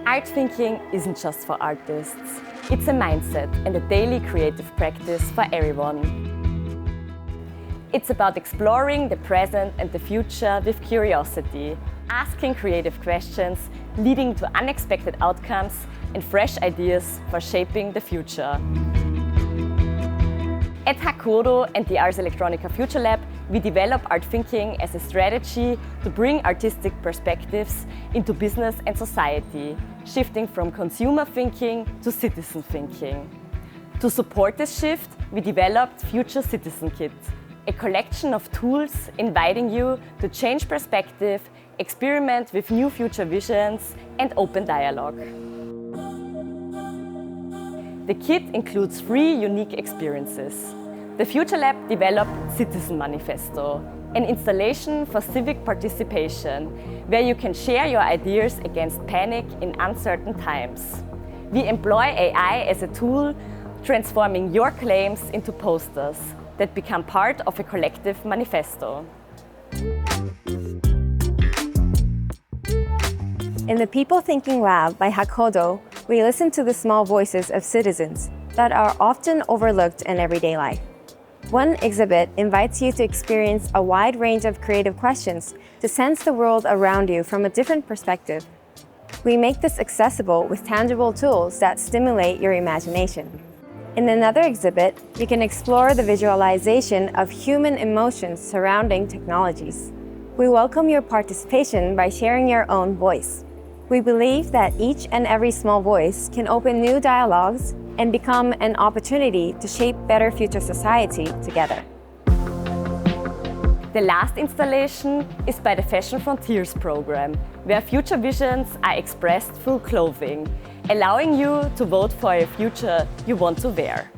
Art thinking isn't just for artists. It's a mindset and a daily creative practice for everyone. It's about exploring the present and the future with curiosity, asking creative questions, leading to unexpected outcomes and fresh ideas for shaping the future. At Hakuhodo and the Ars Electronica Futurelab, we develop art thinking as a strategy to bring artistic perspectives into business and society, shifting from consumer thinking to citizen thinking. To support this shift, we developed Future Citizen Kit, a collection of tools inviting you to change perspective, experiment with new future visions, and open dialogue. The kit includes 3 unique experiences. The Futurelab developed Citizen Manifesto, an installation for civic participation, where you can share your ideas against panic in uncertain times. We employ AI as a tool, transforming your claims into posters that become part of a collective manifesto. In the People Thinking Lab by Hakuhodo, we listen to the small voices of citizens that are often overlooked in everyday life. One exhibit invites you to experience a wide range of creative questions to sense the world around you from a different perspective. We make this accessible with tangible tools that stimulate your imagination. In another exhibit, you can explore the visualization of human emotions surrounding technologies. We welcome your participation by sharing your own voice. We believe that each and every small voice can open new dialogues and become an opportunity to shape better future society together. The last installation is by the Fashion Frontiers program, where future visions are expressed through clothing, allowing you to vote for a future you want to wear.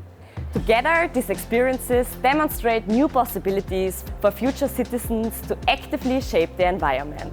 Together, these experiences demonstrate new possibilities for future citizens to actively shape their environment.